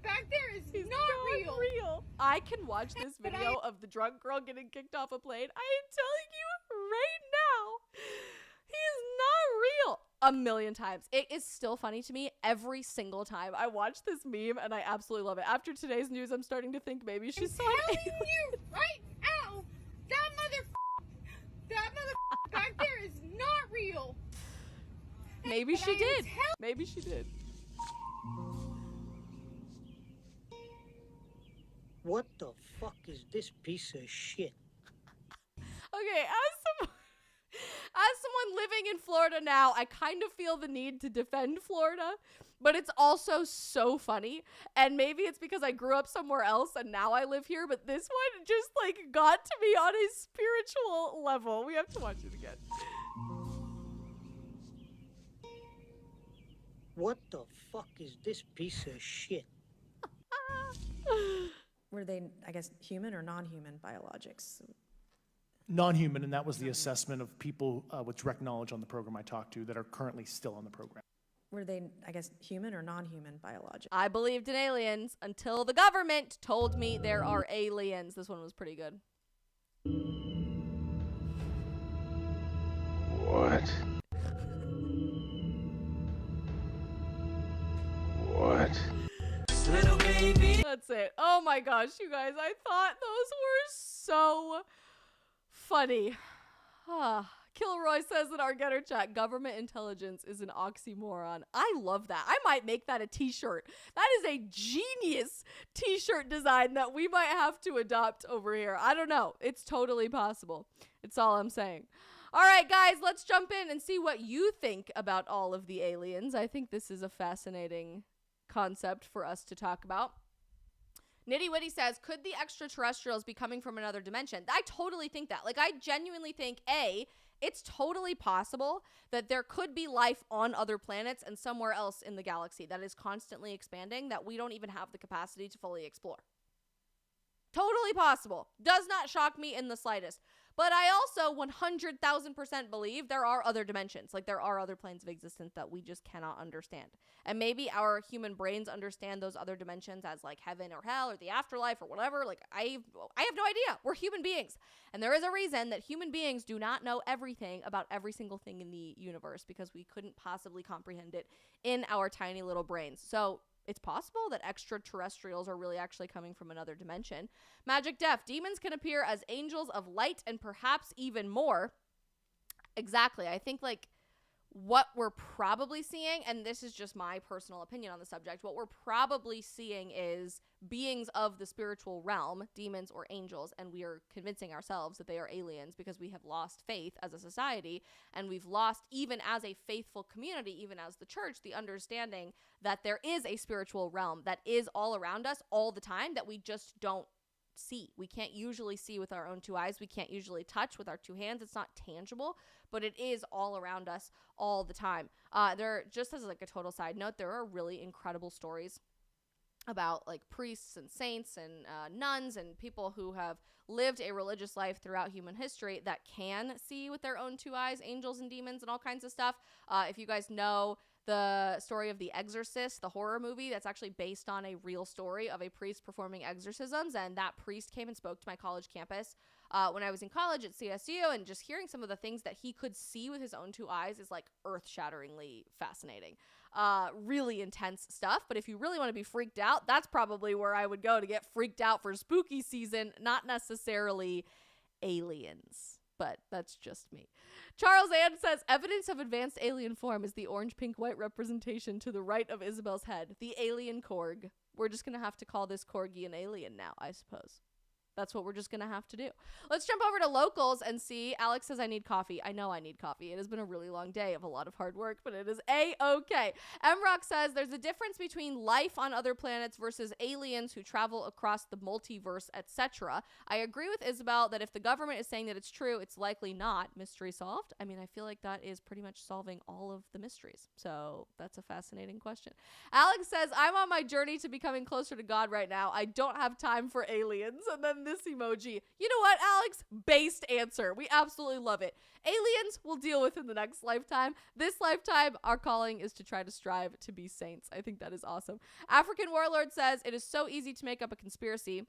Speaker 7: back there is not real.
Speaker 1: I can watch this video of the drunk girl getting kicked off a plane. I am telling you right now, he is not real. A million times. It is still funny to me every single time I watch this meme, and I absolutely love it. After today's news, I'm starting to think maybe she's so
Speaker 7: telling you right now, that mother back there is not real.
Speaker 1: Maybe she did. Maybe she did.
Speaker 8: What the fuck is this piece of shit?
Speaker 1: Okay, as someone living in Florida now, I kind of feel the need to defend Florida, but it's also so funny. And maybe it's because I grew up somewhere else and now I live here, but this one just like got to me on a spiritual level. We have to watch it again.
Speaker 8: What the fuck is this piece of shit?
Speaker 9: Were they, I guess, human or non-human biologics?
Speaker 5: Non-human, and that was the assessment of people with direct knowledge on the program I talked to that are currently still on the program.
Speaker 9: Were they, I guess, human or non-human biologics?
Speaker 1: I believed in aliens until the government told me there are aliens. This one was pretty good.
Speaker 6: What? What?
Speaker 1: That's it. Oh my gosh, you guys. I thought those were so funny. Kilroy says in our Getter chat, government intelligence is an oxymoron. I love that. I might make that a t-shirt. That is a genius t-shirt design that we might have to adopt over here. I don't know. It's totally possible. It's all I'm saying. All right, guys, let's jump in and see what you think about all of the aliens. I think this is a fascinating concept for us to talk about. Nitty Witty says, could the extraterrestrials be coming from another dimension? I totally think that. Like, I genuinely think, it's totally possible that there could be life on other planets and somewhere else in the galaxy that is constantly expanding that we don't even have the capacity to fully explore. Totally possible. Does not shock me in the slightest. But I also 100,000% believe there are other dimensions. Like, there are other planes of existence that we just cannot understand. And maybe our human brains understand those other dimensions as like heaven or hell or the afterlife or whatever. Like, I have no idea. We're human beings. And there is a reason that human beings do not know everything about every single thing in the universe because we couldn't possibly comprehend it in our tiny little brains. So it's possible that extraterrestrials are really actually coming from another dimension. Magic Def, demons can appear as angels of light and perhaps even more. Exactly. I think like what we're probably seeing, and this is just my personal opinion on the subject, what we're probably seeing is beings of the spiritual realm, demons or angels, and we are convincing ourselves that they are aliens because we have lost faith as a society, and we've lost, even as a faithful community, even as the church, the understanding that there is a spiritual realm that is all around us all the time that we just don't see. We can't usually see with our own two eyes. We can't usually touch with our two hands. It's not tangible, but it is all around us all the time. Just as like a total side note, there are really incredible stories about like priests and saints and nuns and people who have lived a religious life throughout human history that can see with their own two eyes angels and demons and all kinds of stuff. If you guys know the story of The Exorcist, the horror movie, that's actually based on a real story of a priest performing exorcisms, and that priest came and spoke to my college campus when I was in college at CSU, and just hearing some of the things that he could see with his own two eyes is like earth-shatteringly fascinating. Really intense stuff, but if you really want to be freaked out, that's probably where I would go to get freaked out for spooky season, not necessarily aliens. But that's just me. Charles Ann says, evidence of advanced alien form is the orange, pink, white representation to the right of Isabel's head. The alien Korg. We're just going to have to call this Corgi an alien now, I suppose. That's what we're just going to have to do. Let's jump over to locals and see. Alex says, I need coffee. I know I need coffee. It has been a really long day of a lot of hard work, but it is A-okay. Mrock says, there's a difference between life on other planets versus aliens who travel across the multiverse, etc. I agree with Isabel that if the government is saying that it's true, it's likely not. Mystery solved? I mean, I feel like that is pretty much solving all of the mysteries. So that's a fascinating question. Alex says, I'm on my journey to becoming closer to God right now. I don't have time for aliens. And then this emoji. You know what, Alex? Based answer. We absolutely love it. Aliens we'll deal with in the next lifetime. This lifetime, our calling is to try to strive to be saints. I think that is awesome. African Warlord says, it is so easy to make up a conspiracy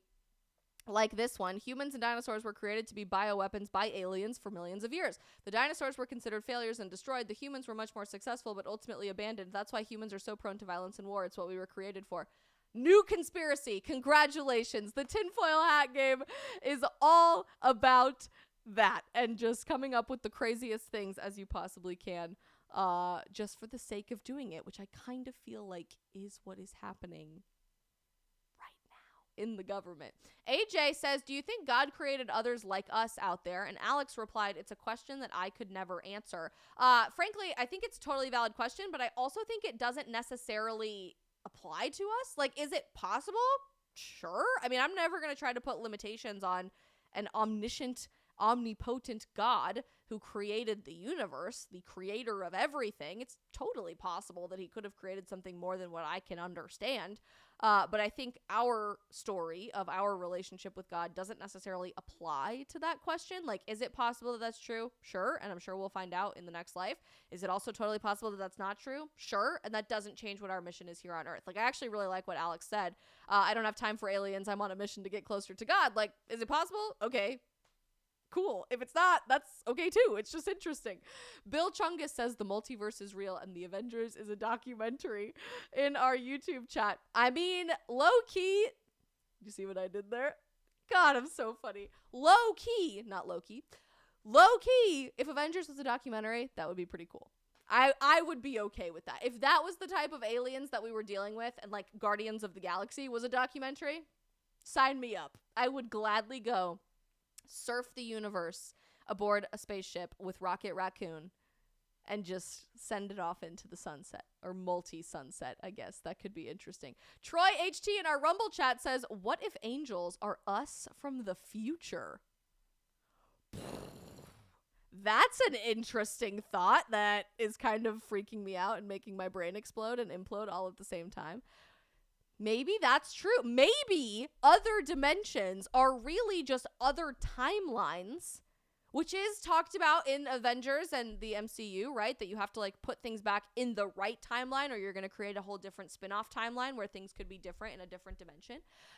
Speaker 1: like this one. Humans and dinosaurs were created to be bioweapons by aliens for millions of years. The dinosaurs were considered failures and destroyed. The humans were much more successful, but ultimately abandoned. That's why humans are so prone to violence and war. It's what we were created for. New conspiracy. Congratulations. The tinfoil hat game is all about that and just coming up with the craziest things as you possibly can, just for the sake of doing it, which I kind of feel like is what is happening in the government. AJ says, do you think God created others like us out there? And Alex replied, it's a question that I could never answer. Frankly, I think it's a totally valid question, but I also think it doesn't necessarily apply to us. Like, is it possible? Sure. I mean, I'm never going to try to put limitations on an omniscient, omnipotent God who created the universe, the creator of everything. It's totally possible that he could have created something more than what I can understand. But I think our story of our relationship with God doesn't necessarily apply to that question. Like, is it possible that that's true? Sure. And I'm sure we'll find out in the next life. Is it also totally possible that that's not true? Sure. And that doesn't change what our mission is here on Earth. Like, I actually really like what Alex said. I don't have time for aliens. I'm on a mission to get closer to God. Like, is it possible? Okay. Cool. If it's not, that's okay too. It's just interesting. Bill Chungus says the multiverse is real and the Avengers is a documentary in our YouTube chat. I mean, low key. You see what I did there? God, I'm so funny. Low key, not low key. Low key, if Avengers was a documentary, that would be pretty cool. I would be okay with that. If that was the type of aliens that we were dealing with and like Guardians of the Galaxy was a documentary, sign me up. I would gladly go surf the universe aboard a spaceship with Rocket Raccoon and just send it off into the sunset, or multi-sunset, I guess. That could be interesting. Troy HT in our Rumble chat says, what if angels are us from the future? That's an interesting thought that is kind of freaking me out and making my brain explode and implode all at the same time. Maybe that's true. Maybe other dimensions are really just other timelines, which is talked about in Avengers and the MCU, right? That you have to like put things back in the right timeline or you're going to create a whole different spin-off timeline where things could be different in a different dimension.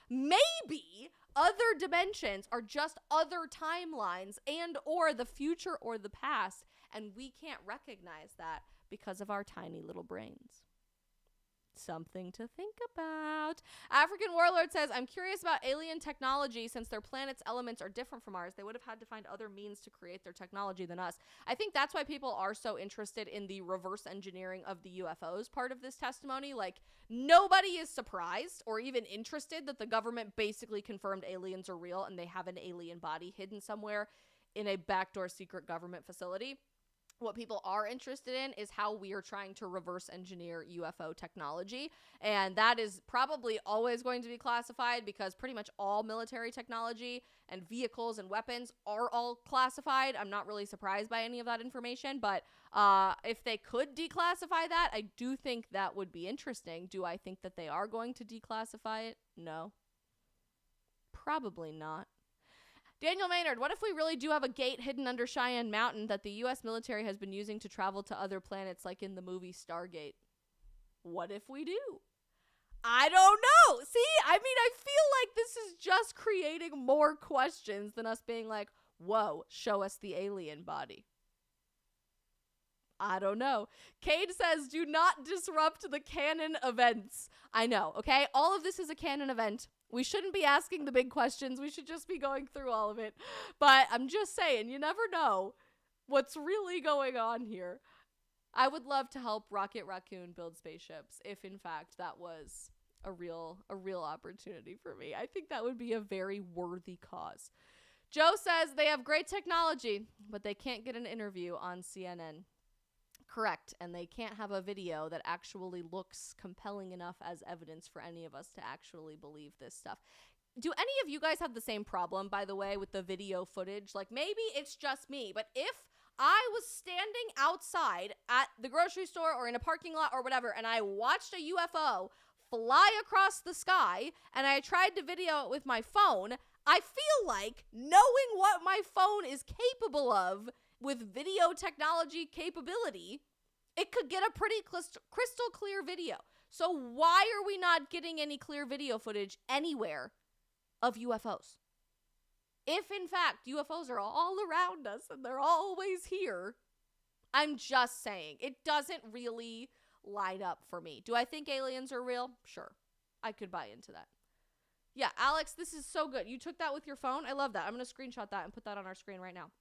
Speaker 1: Maybe other dimensions are just other timelines and or the future or the past, and we can't recognize that because of our tiny little brains. Something to think about. African Warlord says, I'm curious about alien technology. Since their planet's elements are different from ours, they would have had to find other means to create their technology than us. I think that's why people are so interested in the reverse engineering of the UFOs part of this testimony. Like, nobody is surprised or even interested that the government basically confirmed aliens are real and they have an alien body hidden somewhere in a backdoor secret government facility. What people are interested in is how we are trying to reverse engineer UFO technology. And that is probably always going to be classified because pretty much all military technology and vehicles and weapons are all classified. I'm not really surprised by any of that information, but if they could declassify that, I do think that would be interesting. Do I think that they are going to declassify it? No. Probably not. Daniel Maynard, what if we really do have a gate hidden under Cheyenne Mountain that the U.S. military has been using to travel to other planets like in the movie Stargate? What if we do? I don't know. See, I mean, I feel like this is just creating more questions than us being like, whoa, show us the alien body. I don't know. Cade says, do not disrupt the canon events. I know, okay? All of this is a canon event. We shouldn't be asking the big questions. We should just be going through all of it. But I'm just saying, you never know what's really going on here. I would love to help Rocket Raccoon build spaceships if, in fact, that was a real opportunity for me. I think that would be a very worthy cause. Joe says they have great technology, but they can't get an interview on CNN. Correct, and they can't have a video that actually looks compelling enough as evidence for any of us to actually believe this stuff. Do any of you guys have the same problem, by the way, with the video footage? Like, maybe it's just me, but if I was standing outside at the grocery store or in a parking lot or whatever, and I watched a UFO fly across the sky, and I tried to video it with my phone, I feel like knowing what my phone is capable of with video technology capability, it could get a pretty crystal clear video. So why are we not getting any clear video footage anywhere of UFOs? If, in fact, UFOs are all around us and they're always here, I'm just saying, it doesn't really line up for me. Do I think aliens are real? Sure. I could buy into that. Yeah, Alex, this is so good. You took that with your phone? I love that. I'm going to screenshot that and put that on our screen right now.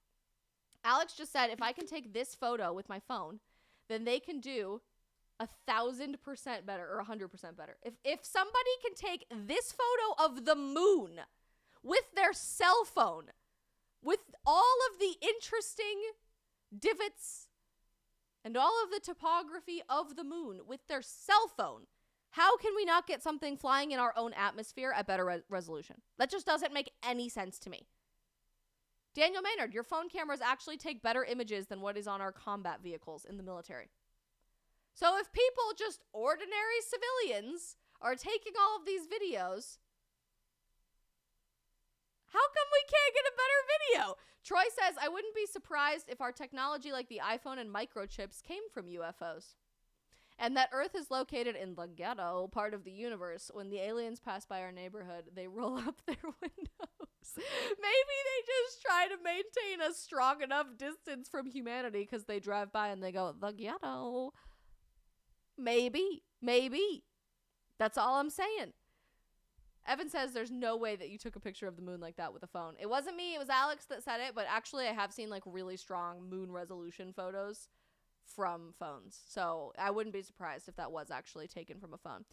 Speaker 1: Alex just said, if I can take this photo with my phone, then they can do 1,000% better or 100% better. If somebody can take this photo of the moon with their cell phone, with all of the interesting divots and all of the topography of the moon with their cell phone, how can we not get something flying in our own atmosphere at better resolution? That just doesn't make any sense to me. Daniel Maynard, your phone cameras actually take better images than what is on our combat vehicles in the military. So if people, just ordinary civilians, are taking all of these videos, how come we can't get a better video? Troy says, I wouldn't be surprised if our technology like the iPhone and microchips came from UFOs. And that Earth is located in the ghetto part of the universe. When the aliens pass by our neighborhood, they roll up their windows. Maybe they just try to maintain a strong enough distance from humanity because they drive by and they go, the ghetto. Maybe. That's all I'm saying. Evan says there's no way that you took a picture of the moon like that with a phone. It wasn't me. It was Alex that said it. But actually, I have seen like really strong moon resolution photos from phones. So I wouldn't be surprised if that was actually taken from a phone.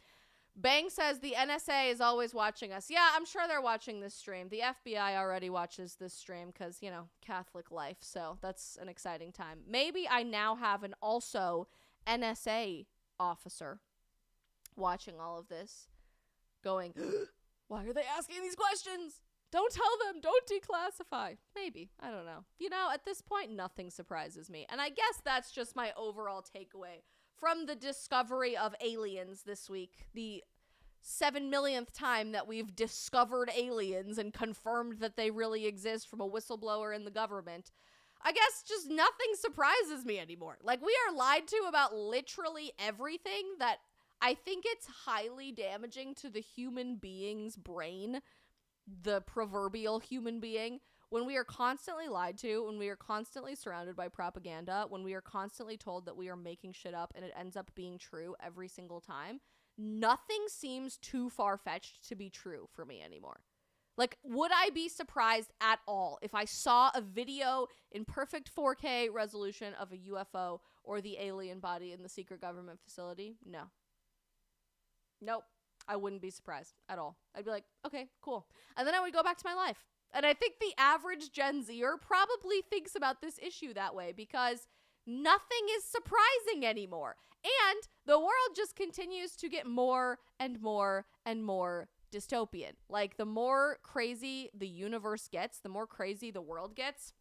Speaker 1: Bang says the NSA is always watching us. Yeah, I'm sure they're watching this stream. The FBI already watches this stream because, you know, Catholic life. So that's an exciting time. Maybe I now have an also NSA officer watching all of this going, why are they asking these questions? Don't tell them. Don't declassify. Maybe. I don't know. You know, at this point, nothing surprises me. And I guess that's just my overall takeaway from the discovery of aliens this week. The 7 millionth time that we've discovered aliens and confirmed that they really exist from a whistleblower in the government. I guess just nothing surprises me anymore. Like, we are lied to about literally everything that I think it's highly damaging to the human being's brain, the proverbial human being, when we are constantly lied to, when we are constantly surrounded by propaganda, when we are constantly told that we are making shit up and it ends up being true every single time. Nothing seems too far-fetched to be true for me anymore. Like, would I be surprised at all if I saw a video in perfect 4K resolution of a UFO or the alien body in the secret government facility? No. Nope. I wouldn't be surprised at all. I'd be like, okay, cool. And then I would go back to my life. And I think the average Gen Zer probably thinks about this issue that way because nothing is surprising anymore. And the world just continues to get more and more and more dystopian. Like, the more crazy the universe gets, the more crazy the world gets,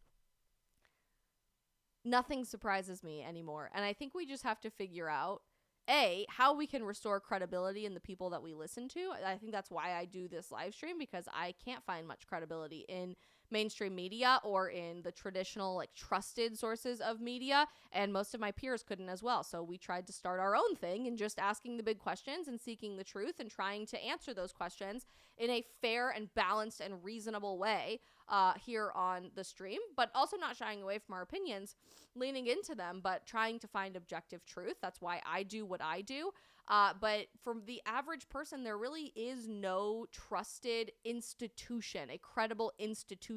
Speaker 1: nothing surprises me anymore. And I think we just have to figure out, A, how we can restore credibility in the people that we listen to. I think that's why I do this live stream, because I can't find much credibility in mainstream media or in the traditional, like, trusted sources of media, and most of my peers couldn't as well. So we tried to start our own thing and just asking the big questions and seeking the truth and trying to answer those questions in a fair and balanced and reasonable way here on the stream, but also not shying away from our opinions, leaning into them, but trying to find objective truth. That's why I do what I do. But for the average person, there really is no trusted institution, a credible institution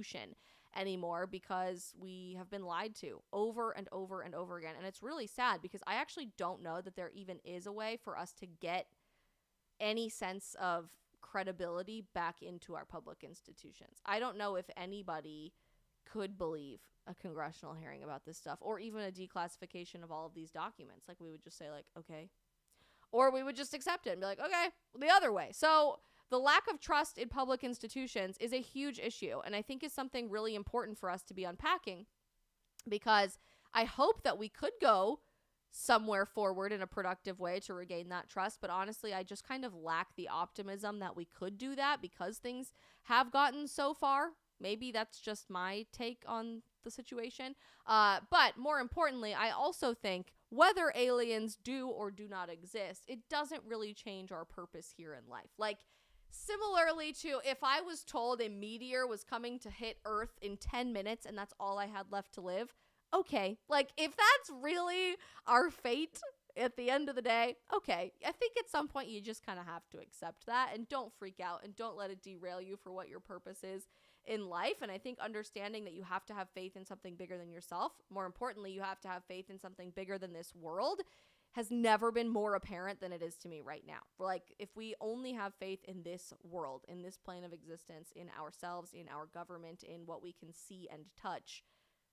Speaker 1: anymore, because we have been lied to over and over and over again. And it's really sad because I actually don't know that there even is a way for us to get any sense of credibility back into our public institutions. I don't know if anybody could believe a congressional hearing about this stuff, or even a declassification of all of these documents. Like, we would just say, like, okay. Or we would just accept it and be like, okay, the other way. So the lack of trust in public institutions is a huge issue, and I think is something really important for us to be unpacking, because I hope that we could go somewhere forward in a productive way to regain that trust. But honestly, I just kind of lack the optimism that we could do that because things have gotten so far. Maybe that's just my take on the situation. But more importantly, I also think whether aliens do or do not exist, it doesn't really change our purpose here in life. Like, similarly to if I was told a meteor was coming to hit Earth in 10 minutes and that's all I had left to live, okay. Like, if that's really our fate at the end of the day, okay. I think at some point you just kind of have to accept that and don't freak out and don't let it derail you for what your purpose is in life. And I think understanding that you have to have faith in something bigger than yourself, more importantly, you have to have faith in something bigger than this world, has never been more apparent than it is to me right now. Like, if we only have faith in this world, in this plane of existence, in ourselves, in our government, in what we can see and touch,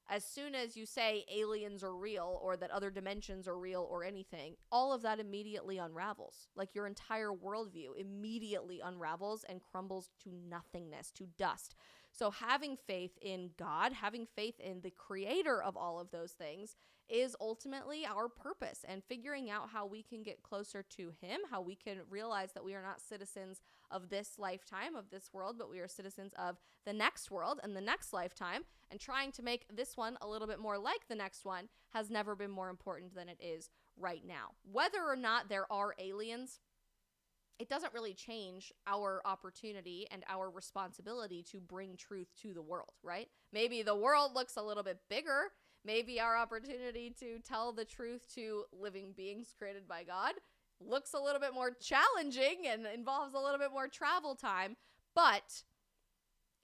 Speaker 1: as soon as you say aliens are real or that other dimensions are real or anything, all of that immediately unravels. Like, your entire worldview immediately unravels and crumbles to nothingness, to dust. So having faith in God, having faith in the creator of all of those things is ultimately our purpose, and figuring out how we can get closer to him, how we can realize that we are not citizens of this lifetime, of this world, but we are citizens of the next world and the next lifetime, and trying to make this one a little bit more like the next one has never been more important than it is right now. Whether or not there are aliens, it doesn't really change our opportunity and our responsibility to bring truth to the world, right? Maybe the world looks a little bit bigger. Maybe our opportunity to tell the truth to living beings created by God looks a little bit more challenging and involves a little bit more travel time. But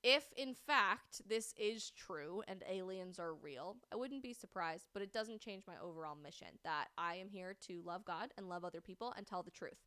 Speaker 1: if, in fact, this is true and aliens are real, I wouldn't be surprised, but it doesn't change my overall mission that I am here to love God and love other people and tell the truth.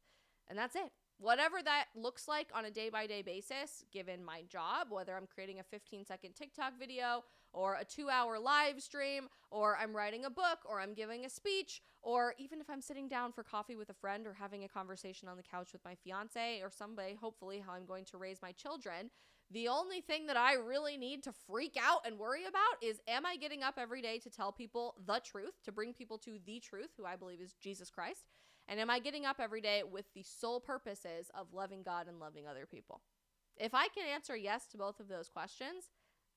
Speaker 1: And that's it. Whatever that looks like on a day-by-day basis, given my job, whether I'm creating a 15-second TikTok video or a 2-hour live stream, or I'm writing a book, or I'm giving a speech, or even if I'm sitting down for coffee with a friend or having a conversation on the couch with my fiance or somebody, hopefully how I'm going to raise my children, the only thing that I really need to freak out and worry about is, am I getting up every day to tell people the truth, to bring people to the truth, who I believe is Jesus Christ? And am I getting up every day with the sole purposes of loving God and loving other people? If I can answer yes to both of those questions,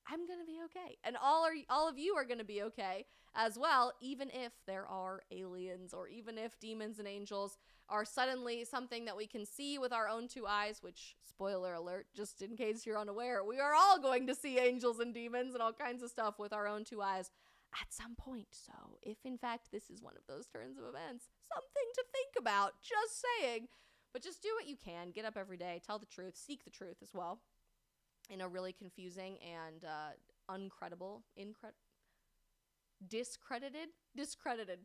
Speaker 1: I'm going to be okay. And all of you are going to be okay as well, even if there are aliens, or even if demons and angels are suddenly something that we can see with our own two eyes, which, spoiler alert, just in case you're unaware, we are all going to see angels and demons and all kinds of stuff with our own two eyes at some point. So if in fact this is one of those turns of events, something to think about, just saying. But just do what you can. Get up every day, tell the truth, seek the truth as well, in a really confusing and discredited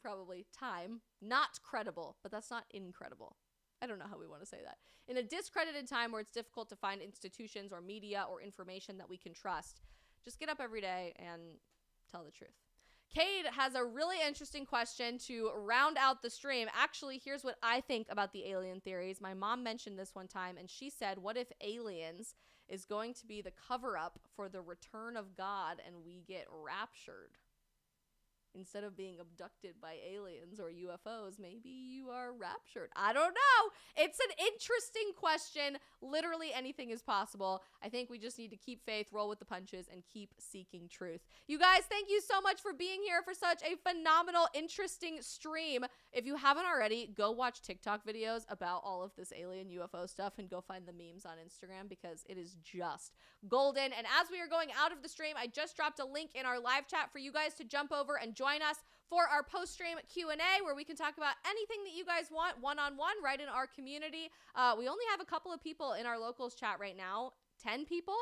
Speaker 1: probably time. Not credible, but that's not incredible. I don't know how we want to say that. In a discredited time where it's difficult to find institutions or media or information that we can trust, just get up every day and tell the truth. Cade has a really interesting question to round out the stream. Actually, here's what I think about the alien theories. My mom mentioned this one time, and she said, what if aliens is going to be the cover-up for the return of God and we get raptured? Instead of being abducted by aliens or UFOs, maybe you are raptured. I don't know. It's an interesting question. Literally anything is possible. I think we just need to keep faith, roll with the punches, and keep seeking truth. You guys, thank you so much for being here for such a phenomenal, interesting stream. If you haven't already, go watch TikTok videos about all of this alien UFO stuff and go find the memes on Instagram, because it is just golden. And as we are going out of the stream, I just dropped a link in our live chat for you guys to jump over and join us for our post-stream Q&A, where we can talk about anything that you guys want one-on-one right in our community. We only have a couple of people in our locals chat right now, 10 people.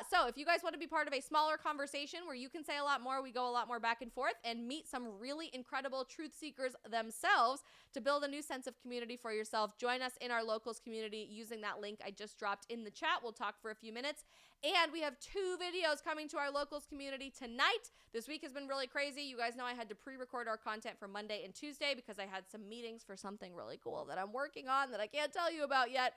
Speaker 1: So if you guys want to be part of a smaller conversation where you can say a lot more, we go a lot more back and forth and meet some really incredible truth seekers themselves to build a new sense of community for yourself, join us in our locals community using that link I just dropped in the chat. We'll talk for a few minutes. And we have 2 videos coming to our locals community tonight. This week has been really crazy. You guys know I had to pre-record our content for Monday and Tuesday because I had some meetings for something really cool that I'm working on that I can't tell you about yet.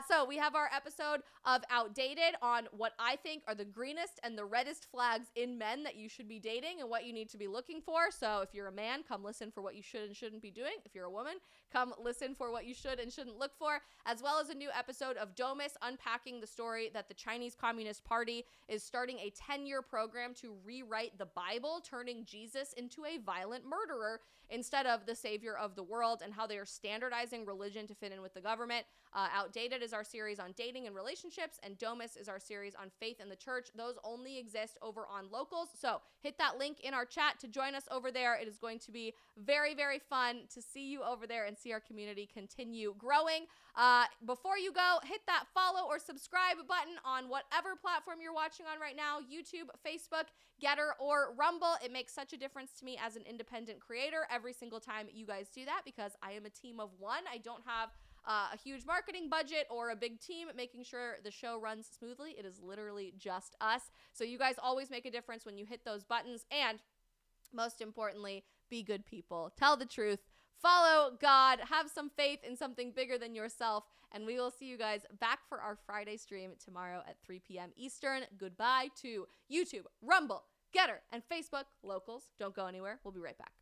Speaker 1: So we have our episode of Outdated updated on what I think are the greenest and the reddest flags in men that you should be dating and what you need to be looking for. So if you're a man, come listen for what you should and shouldn't be doing. If you're a woman, come listen for what you should and shouldn't look for, as well as a new episode of Domus unpacking the story that the Chinese Communist Party is starting a 10-year program to rewrite the Bible, turning Jesus into a violent murderer instead of the savior of the world, and how they are standardizing religion to fit in with the government. Outdated is our series on dating and relationships, and Domus is our series on faith in the church. Those only exist over on Locals. So hit that link in our chat to join us over there. It is going to be very, very fun to see you over there and see our community continue growing. Before you go, hit that follow or subscribe button on whatever platform you're watching on right now, YouTube, Facebook, Getter, or Rumble. It makes such a difference to me as an independent creator every single time you guys do that, because I am a team of one. I don't have a huge marketing budget or a big team making sure the show runs smoothly. It is literally just us. So you guys always make a difference when you hit those buttons. And most importantly, be good people. Tell the truth. Follow God. Have some faith in something bigger than yourself. And we will see you guys back for our Friday stream tomorrow at 3 p.m. Eastern. Goodbye to YouTube, Rumble, Getter, and Facebook. Locals, don't go anywhere. We'll be right back.